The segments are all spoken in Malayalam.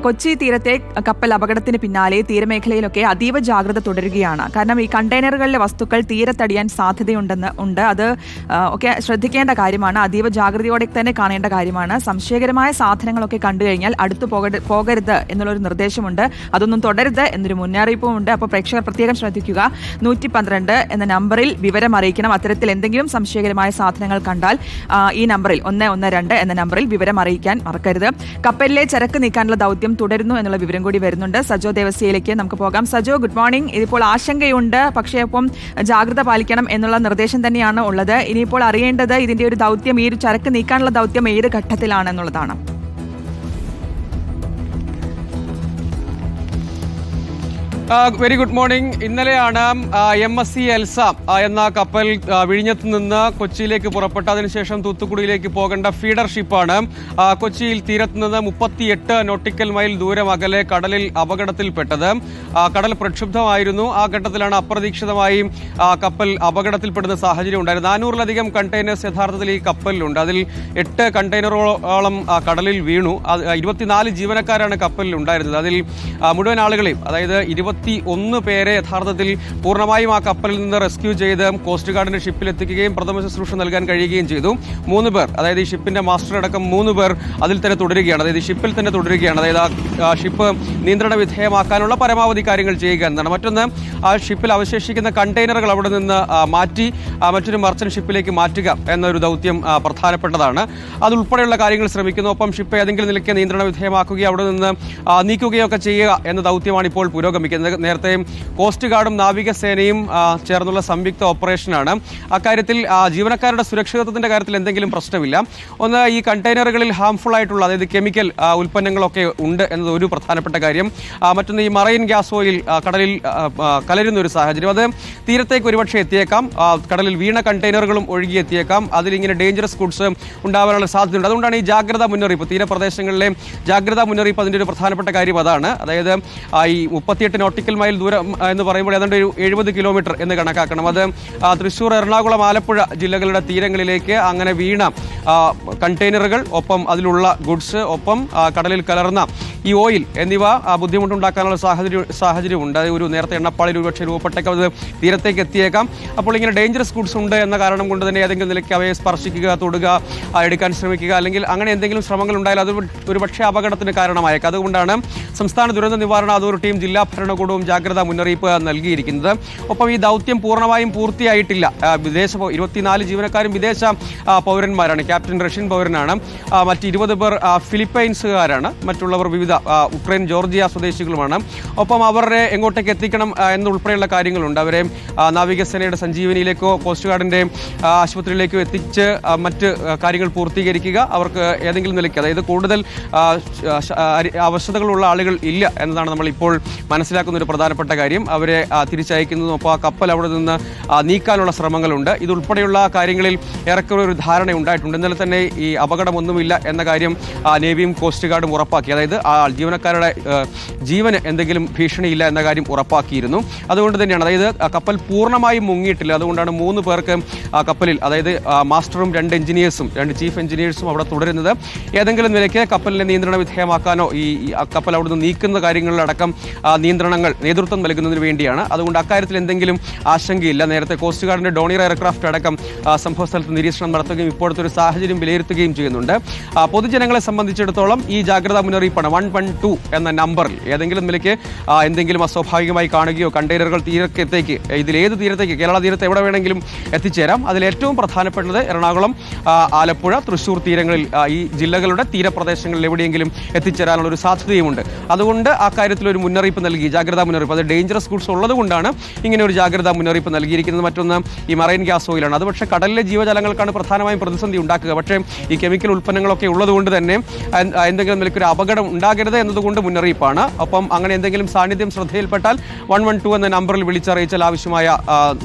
കൊച്ചി തീരത്തെ കപ്പൽ അപകടത്തിന് പിന്നാലെ തീരമേഖലയിലൊക്കെ അതീവ ജാഗ്രത തുടരുകയാണ്. കാരണം ഈ കണ്ടെയ്നറുകളിലെ വസ്തുക്കൾ തീരത്തടിയാൻ സാധ്യതയുണ്ട്. അത് ഒക്കെ ശ്രദ്ധിക്കേണ്ട കാര്യമാണ്. അതീവ ജാഗ്രതയോടെ തന്നെ കാണേണ്ട കാര്യമാണ്. സംശയകരമായ സാധനങ്ങളൊക്കെ കണ്ടു കഴിഞ്ഞാൽ അടുത്ത് പോകരുത് എന്നുള്ളൊരു നിർദ്ദേശമുണ്ട്. അതൊന്നും തുടരുത് എന്നൊരു മുന്നറിയിപ്പുമുണ്ട്. അപ്പോൾ പ്രേക്ഷകർ പ്രത്യേകം ശ്രദ്ധിക്കുക. 112 എന്ന നമ്പറിൽ വിവരം അറിയിക്കണം. അത്തരത്തിൽ എന്തെങ്കിലും സംശയകരമായ സാധനങ്ങൾ കണ്ടാൽ ഈ നമ്പറിൽ 112 എന്ന നമ്പറിൽ വിവരം അറിയിക്കാൻ മറക്കരുത്. കപ്പലിലെ ചരക്ക് നീക്കാനുള്ള ദൗത്യം തുടരുന്നു എന്നുള്ള വിവരം കൂടി വരുന്നുണ്ട്. സജോ ദേവസ്യയിലേക്ക് നമുക്ക് പോകാം. Sajo, good morning. ഇതിപ്പോൾ ആശങ്കയുണ്ട്, പക്ഷേ ഒപ്പം ജാഗ്രത പാലിക്കണം എന്നുള്ള നിർദ്ദേശം തന്നെയാണ് ഉള്ളത്. ഇനിയിപ്പോൾ അറിയേണ്ടത് ഇതിന്റെ ഒരു ദൗത്യം, ഈ ഒരു ചരക്ക് നീക്കാനുള്ള ദൗത്യം ഏത് ഘട്ടത്തിലാണെന്നുള്ളതാണ്. Very good morning. ഇന്നലെയാണ് MSC എൽസ എന്ന കപ്പൽ വിഴിഞ്ഞത്ത് നിന്ന് കൊച്ചിയിലേക്ക് പുറപ്പെട്ട അതിനുശേഷം തൂത്തുക്കുടിയിലേക്ക് പോകേണ്ട ഫീഡർ ഷിപ്പാണ് കൊച്ചിയിൽ തീരത്ത് നിന്ന് 38 നോട്ടിക്കൽ മൈൽ ദൂരം അകലെ കടലിൽ അപകടത്തിൽപ്പെട്ടത്. കടൽ പ്രക്ഷുബ്ധമായിരുന്നു. ആ ഘട്ടത്തിലാണ് അപ്രതീക്ഷിതമായി കപ്പൽ അപകടത്തിൽപ്പെടുന്ന സാഹചര്യം ഉണ്ടായത്. 400-ലധികം കണ്ടെയ്നേഴ്സ് യഥാർത്ഥത്തിൽ ഈ കപ്പലിലുണ്ട്. അതിൽ 8 കണ്ടെയ്നറോളം കടലിൽ വീണു. 24 ജീവനക്കാരാണ് കപ്പലിൽ ഉണ്ടായിരുന്നത്. അതിൽ മുഴുവൻ ആളുകളെയും, അതായത് 21 പേരെ യഥാർത്ഥത്തിൽ പൂർണ്ണമായും ആ കപ്പലിൽ നിന്ന് റെസ്ക്യൂ ചെയ്ത് കോസ്റ്റ് ഗാർഡിന്റെ ഷിപ്പിൽ എത്തിക്കുകയും പ്രഥമ ശുശ്രൂഷ നൽകാൻ കഴിയുകയും ചെയ്തു. 3 പേർ, അതായത് ഈ ഷിപ്പിന്റെ മാസ്റ്റർ അടക്കം 3 പേർ അതിൽ തന്നെ തുടരുകയാണ്. അതായത് ഈ ഷിപ്പിൽ തന്നെ തുടരുകയാണ്. അതായത് ആ ഷിപ്പ് നിയന്ത്രണ വിധേയമാക്കാനുള്ള പരമാവധി കാര്യങ്ങൾ ചെയ്യുക എന്നതാണ്. മറ്റൊന്ന്, ആ ഷിപ്പിൽ അവശേഷിക്കുന്ന കണ്ടെയ്നറുകൾ അവിടെ നിന്ന് മാറ്റി മറ്റൊരു മർച്ചന്റ് ഷിപ്പിലേക്ക് മാറ്റുക എന്നൊരു ദൗത്യം പ്രധാനപ്പെട്ടതാണ്. അതുൾപ്പെടെയുള്ള കാര്യങ്ങൾ ശ്രമിക്കുന്നു. ഒപ്പം ഷിപ്പ് ഏതെങ്കിലും നിലയ്ക്ക് നിയന്ത്രണ വിധേയമാക്കുകയോ അവിടെ നിന്ന് നീക്കുകയോ ഒക്കെ ചെയ്യുക എന്ന ദൗത്യമാണ് ഇപ്പോൾ പുരോഗമിക്കുന്നത്. നേരത്തെ കോസ്റ്റ് ഗാർഡും നാവികസേനയും ചേർന്നുള്ള സംയുക്ത ഓപ്പറേഷനാണ്. അക്കാര്യത്തിൽ ജീവനക്കാരുടെ സുരക്ഷിതത്വത്തിന്റെ കാര്യത്തിൽ എന്തെങ്കിലും പ്രശ്നമില്ല. ഒന്ന്, ഈ കണ്ടെയ്നറുകളിൽ ഹാംഫുൾ ആയിട്ടുള്ള, അതായത് കെമിക്കൽ ഉൽപ്പന്നങ്ങളൊക്കെ ഉണ്ട് എന്നത് ഒരു പ്രധാനപ്പെട്ട കാര്യം. മറ്റൊന്ന്, ഈ മറൈൻ ഗ്യാസ് ഓയിൽ കടലിൽ കലരുന്ന ഒരു സാഹചര്യം. അത് തീരത്തേക്ക് ഒരുപക്ഷെ എത്തിയേക്കാം. കടലിൽ വീണ കണ്ടെയ്നറുകളും ഒഴുകിയെത്തിയേക്കാം. അതിലിങ്ങനെ ഡേഞ്ചറസ് ഗുഡ്സ് ഉണ്ടാവാനുള്ള സാധ്യതയുണ്ട്. അതുകൊണ്ടാണ് ഈ ജാഗ്രതാ മുന്നറിയിപ്പ്, തീരപ്രദേശങ്ങളിലെ ജാഗ്രതാ മുന്നറിയിപ്പ് അതിൻ്റെ ഒരു പ്രധാനപ്പെട്ട കാര്യം അതാണ്. അതായത് ഈ 38 നോട്ടിക്കൽ മൈൽ ദൂരം എന്ന് പറയുമ്പോൾ ഏതാണ്ട് ഒരു 70 കിലോമീറ്റർ എന്ന് കണക്കാക്കണം. അത് തൃശ്ശൂർ, എറണാകുളം, ആലപ്പുഴ ജില്ലകളുടെ തീരങ്ങളിലേക്ക് അങ്ങനെ വീണ കണ്ടെയ്നറുകൾ, ഒപ്പം അതിലുള്ള ഗുഡ്സ്, ഒപ്പം കടലിൽ കലർന്ന ഈ ഓയിൽ എന്നിവ ബുദ്ധിമുട്ടുണ്ടാക്കാനുള്ള സാഹചര്യമുണ്ട്. ഒരു നേരത്തെ എണ്ണപ്പാളിൽ ഒരുപക്ഷെ രൂപപ്പെട്ടേക്കാം, അത് തീരത്തേക്ക് എത്തിയേക്കാം. അപ്പോൾ ഇങ്ങനെ ഡേഞ്ചറസ് ഗുഡ്സ് ഉണ്ട് എന്ന കാരണം കൊണ്ട് തന്നെ ഏതെങ്കിലും നിലയ്ക്ക് അവയെ സ്പർശിക്കുക, തൊടുക, എടുക്കാൻ ശ്രമിക്കുക, അല്ലെങ്കിൽ അങ്ങനെ എന്തെങ്കിലും ശ്രമങ്ങൾ ഉണ്ടായാൽ അത് ഒരുപക്ഷെ അപകടത്തിന് കാരണമായേക്കാം. അതുകൊണ്ടാണ് സംസ്ഥാന ദുരന്ത നിവാരണ അതോറിറ്റിയും ജില്ലാ ഭരണകൂടവും ജാഗ്രതാ മുന്നറിയിപ്പ് നൽകിയിരിക്കുന്നത്. ഒപ്പം ഈ ദൗത്യം പൂർണ്ണമായും പൂർത്തിയായിട്ടില്ല. 24 ജീവനക്കാരും വിദേശ പൗരന്മാരാണ്. Captain Russian പൗരനാണ്. മറ്റ് 20 പേർ ഫിലിപ്പൈൻസുകാരാണ്. മറ്റുള്ളവർ വിവിധ ഉക്രൈൻ, ജോർജിയ സ്വദേശികളുമാണ്. ഒപ്പം അവരെ എങ്ങോട്ടേക്ക് എത്തിക്കണം എന്നുൾപ്പെടെയുള്ള കാര്യങ്ങളുണ്ട്. അവരെ നാവികസേനയുടെ സഞ്ജീവനിയിലേക്കോ കോസ്റ്റ് ഗാർഡിന്റെ ആശുപത്രിയിലേക്കോ എത്തിച്ച് മറ്റ് കാര്യങ്ങൾ പൂർത്തീകരിക്കുക. അവർക്ക് ഏതെങ്കിലും നിലയ്ക്ക്, അതായത് കൂടുതൽ അവശതകളുള്ള ആളുകൾ ഇല്ല എന്നതാണ് നമ്മൾ ഇപ്പോൾ മനസ്സിലാക്കുന്ന ഒരു പ്രധാനപ്പെട്ട കാര്യം. അവരെ തിരിച്ചയക്കുന്നതും ഒപ്പം ആ കപ്പൽ അവിടെ നിന്ന് നീക്കാനുള്ള ശ്രമങ്ങളുണ്ട്. ഇതുൾപ്പെടെയുള്ള കാര്യങ്ങളിൽ ഏറെക്കുറെ ഒരു ധാരണ ഉണ്ടായിട്ടുണ്ട്. ഇന്നലെ തന്നെ ഈ അപകടമൊന്നുമില്ല എന്ന കാര്യം നേവിയും കോസ്റ്റ് ഗാർഡും ഉറപ്പാക്കി. അതായത് ജീവനക്കാരുടെ ജീവന് എന്തെങ്കിലും ഭീഷണിയില്ല എന്ന കാര്യം ഉറപ്പാക്കിയിരുന്നു. അതുകൊണ്ട് തന്നെയാണ്, അതായത് കപ്പൽ പൂർണ്ണമായും മുങ്ങിയിട്ടില്ല. അതുകൊണ്ടാണ് 3 പേർക്ക് കപ്പലിൽ, അതായത് മാസ്റ്ററും 2 എഞ്ചിനീയേഴ്സും 2 ചീഫ് എഞ്ചിനീയേഴ്സും അവിടെ തുടരുന്നത്. ഏതെങ്കിലും നിലയ്ക്ക് കപ്പലിനെ നിയന്ത്രണ വിധേയമാക്കാനോ ഈ കപ്പൽ അവിടുന്ന് നീക്കുന്ന കാര്യങ്ങളിലടക്കം നേതൃത്വം നൽകുന്നതിന് വേണ്ടിയാണ്. അതുകൊണ്ട് അക്കാര്യത്തിൽ എന്തെങ്കിലും ആശങ്കയില്ല. നേരത്തെ കോസ്റ്റ് ഗാർഡിന്റെ ഡോണിയർ എയർക്രാഫ്റ്റ് അടക്കം സംഭവ സ്ഥലത്ത് നിരീക്ഷണം നടത്തുകയും ഇപ്പോഴത്തെ ഒരു സാഹചര്യം വിലയിരുത്തുകയും ചെയ്യുന്നുണ്ട്. പൊതുജനങ്ങളെ സംബന്ധിച്ചിടത്തോളം ഈ ജാഗ്രതാ മുന്നറിയിപ്പാണ്. 112 എന്ന നമ്പറിൽ ഏതെങ്കിലും നിലയ്ക്ക് എന്തെങ്കിലും അസ്വാഭാവികമായി കാണുകയോ കണ്ടെയ്നറുകൾ തീരത്തേക്ക്, ഇതിലേത് തീരത്തേക്ക്, കേരള തീരത്ത് എവിടെ വേണമെങ്കിലും എത്തിച്ചേരാം. അതിൽ ഏറ്റവും പ്രധാനപ്പെട്ടത് എറണാകുളം, ആലപ്പുഴ, തൃശ്ശൂർ തീരങ്ങളിൽ, ഈ ജില്ലകളുടെ തീരപ്രദേശങ്ങളിൽ എവിടെയെങ്കിലും എത്തിച്ചേരാനുള്ള ഒരു സാധ്യതയുമുണ്ട്. അതുകൊണ്ട് ആ കാര്യത്തിൽ ഒരു മുന്നറിയിപ്പ് നൽകി, ജാഗ്രതാ മുന്നറിയിപ്പ്. അത് ഡേഞ്ചറസ് ഗുഡ്സ് ഉള്ളത് കൊണ്ടാണ് ഇങ്ങനെ ഒരു ജാഗ്രതാ മുന്നറിയിപ്പ് നൽകിയിരിക്കുന്നത്. മറ്റൊന്ന്, ഈ മറൈൻ ഗ്യാസ് ഓയിലാണ്. അത് പക്ഷേ കടലിലെ ജീവജാലങ്ങൾക്കാണ് പ്രധാനമായും പ്രതിസന്ധി ഉണ്ടാക്കുക. പക്ഷേ ഈ കെമിക്കൽ ഉൽപ്പന്നങ്ങളൊക്കെ ഉള്ളതുകൊണ്ട് തന്നെ എന്തെങ്കിലും നിലയ്ക്കൊരു അപകടം ഉണ്ടാകരുത് എന്നതുകൊണ്ട് മുന്നറിയിപ്പാണ്. ഒപ്പം അങ്ങനെ എന്തെങ്കിലും സാന്നിധ്യം ശ്രദ്ധയിൽപ്പെട്ടാൽ 112 എന്ന നമ്പറിൽ വിളിച്ചറിയിച്ചാൽ ആവശ്യമായ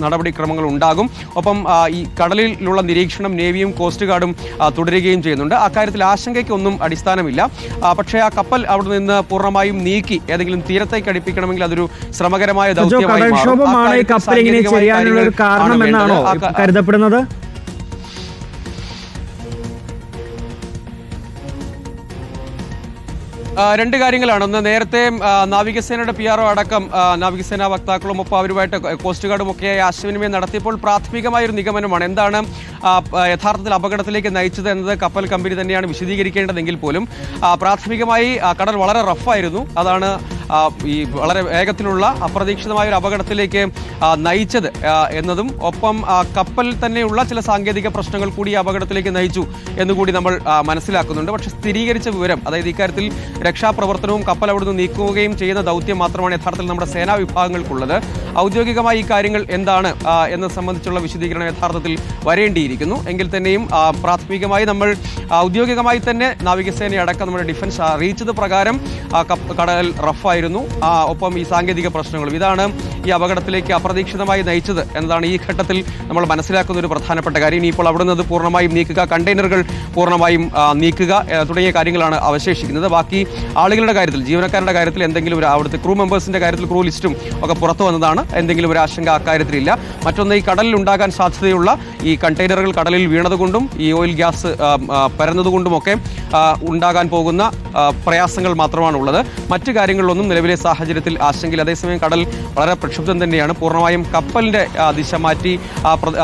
നടപടിക്രമങ്ങൾ ഉണ്ടാകും. ഒപ്പം ഈ കടലിലുള്ള നിരീക്ഷണം നേവിയും കോസ്റ്റ് ഗാർഡും തുടരുകയും ചെയ്യുന്നുണ്ട്. അക്കാര്യത്തിൽ ആശങ്കയ്ക്കൊന്നും അടിസ്ഥാനമില്ല. പക്ഷേ ആ കപ്പൽ അവിടെ നിന്ന് പൂർണ്ണമായും നീക്കി ഏതെങ്കിലും തീരത്തേക്ക് അടുപ്പിക്കണമെങ്കിൽ അതൊരു ശ്രമകരമായ ദൗത്യമായി കരുതപ്പെടുന്നത്. രണ്ട് കാര്യങ്ങളാണ്. ഒന്ന്, നേരത്തെ നാവികസേനയുടെ PRO അടക്കം നാവികസേനാ വക്താക്കളും ഒപ്പം അവരുമായിട്ട് കോസ്റ്റ് ഗാർഡും ഒക്കെ ആശയവിനിമയം നടത്തിയപ്പോൾ പ്രാഥമികമായൊരു നിഗമനമാണ്. എന്താണ് യഥാർത്ഥത്തിൽ അപകടത്തിലേക്ക് നയിച്ചത് എന്നത് കപ്പൽ കമ്പനി തന്നെയാണ് വിശദീകരിക്കേണ്ടതെങ്കിൽ പോലും പ്രാഥമികമായി കടൽ വളരെ റഫായിരുന്നു. അതാണ് ഈ വളരെ വേഗത്തിലുള്ള അപ്രതീക്ഷിതമായ ഒരു അപകടത്തിലേക്ക് നയിച്ചത് എന്നതും ഒപ്പം കപ്പൽ തന്നെയുള്ള ചില സാങ്കേതിക പ്രശ്നങ്ങൾ കൂടി ഈ അപകടത്തിലേക്ക് നയിച്ചു എന്നുകൂടി നമ്മൾ മനസ്സിലാക്കുന്നുണ്ട്. പക്ഷേ സ്ഥിരീകരിച്ച വിവരം, അതായത് ഇക്കാര്യത്തിൽ രക്ഷാപ്രവർത്തനവും കപ്പൽ അവിടുന്ന് നീക്കുകയും ചെയ്യുന്ന ദൗത്യം മാത്രമാണ് യഥാർത്ഥത്തിൽ നമ്മുടെ സേനാ വിഭാഗങ്ങൾക്കുള്ളത്. ഔദ്യോഗികമായി ഈ കാര്യങ്ങൾ എന്താണ് എന്നത് സംബന്ധിച്ചുള്ള വിശദീകരണം യഥാർത്ഥത്തിൽ വരേണ്ടിയിരിക്കുന്നു. എങ്കിൽ തന്നെയും പ്രാഥമികമായി നമ്മൾ ഔദ്യോഗികമായി തന്നെ നാവികസേനയടക്കം നമ്മുടെ ഡിഫൻസ് അറിയിച്ചത് പ്രകാരം കടൽ റഫായിരുന്നു. ഒപ്പം ഈ സാങ്കേതിക പ്രശ്നങ്ങളും ഇതാണ് ഈ അപകടത്തിലേക്ക് അപ്രതീക്ഷിതമായി നയിച്ചത് എന്നതാണ് ഈ ഘട്ടത്തിൽ നമ്മൾ മനസ്സിലാക്കുന്ന ഒരു പ്രധാനപ്പെട്ട കാര്യം. ഇനിയിപ്പോൾ അവിടെ നിന്ന് പൂർണ്ണമായും നീക്കുക, കണ്ടെയ്നറുകൾ പൂർണ്ണമായും നീക്കുക തുടങ്ങിയ കാര്യങ്ങളാണ് അവശേഷിക്കുന്നത്. ബാക്കി ആളുകളുടെ കാര്യത്തിൽ, ജീവനക്കാരുടെ കാര്യത്തിൽ എന്തെങ്കിലും ഒരു അവിടുത്തെ ക്രൂ മെമ്പേഴ്സിന്റെ കാര്യത്തിൽ ക്രൂ ലിസ്റ്റും ഒക്കെ പുറത്തു വന്നതാണ്. എന്തെങ്കിലും ഒരു ആശങ്ക അക്കാര്യത്തിലില്ല. മറ്റൊന്ന്, ഈ കടലിൽ ഉണ്ടാകാൻ സാധ്യതയുള്ള ഈ കണ്ടെയ്നറുകൾ കടലിൽ വീണതുകൊണ്ടും ഈ ഓയിൽ ഗ്യാസ് പരന്നതുകൊണ്ടുമൊക്കെ ഉണ്ടാകാൻ പോകുന്ന പ്രയാസങ്ങൾ മാത്രമാണുള്ളത്. മറ്റു കാര്യങ്ങളിലൊന്നും നിലവിലെ സാഹചര്യത്തിൽ ആശങ്കയില്ല. അതേസമയം കടൽ വളരെ പ്രക്ഷുബ്ധം തന്നെയാണ്. പൂർണ്ണമായും കപ്പലിന്റെ ദിശ മാറ്റി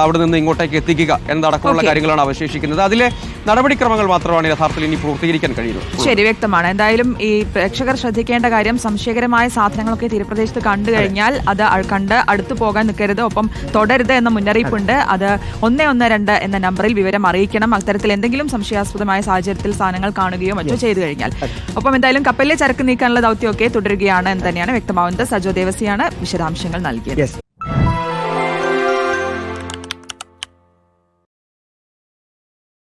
അവിടെ നിന്ന് ഇങ്ങോട്ടേക്ക് എത്തിക്കുക എന്നതടക്കമുള്ള കാര്യങ്ങളാണ് അവശേഷിക്കുന്നത്. അതിലെ നടപടിക്രമങ്ങൾ മാത്രമാണ് യഥാർത്ഥത്തിൽ ഇനി പൂർത്തീകരിക്കാൻ കഴിയുന്നത്. ശരി, വ്യക്തമാണ്. എന്തായാലും ഈ പ്രേക്ഷകർ ശ്രദ്ധിക്കേണ്ട കാര്യം, സംശയകരമായ സാധനങ്ങളൊക്കെ തീരപ്രദേശത്ത് കണ്ടു കഴിഞ്ഞാൽ അത് കണ്ട് അടുത്തു പോകാൻ നിൽക്കരുത്, ഒപ്പം തുടരുത് എന്ന മുന്നറിയിപ്പുണ്ട്. അത് 112 എന്ന നമ്പറിൽ വിവരം അറിയിക്കണം. അത്തരത്തിൽ എന്തെങ്കിലും സംശയാസ്പദമായ സാഹചര്യത്തിൽ സാധനങ്ങൾ കാണുകയോ മറ്റോ ചെയ്തു കഴിഞ്ഞാൽ. ഒപ്പം എന്തായാലും കപ്പലിലെ ചരക്ക് നീക്കാനുള്ള ദൗത്യമൊക്കെ തുടരുകയാണ് എന്ന് തന്നെയാണ് വ്യക്തമാവുന്നത്. സജോ ദേവസിയാണ് വിശദാംശങ്ങൾ നൽകിയത്.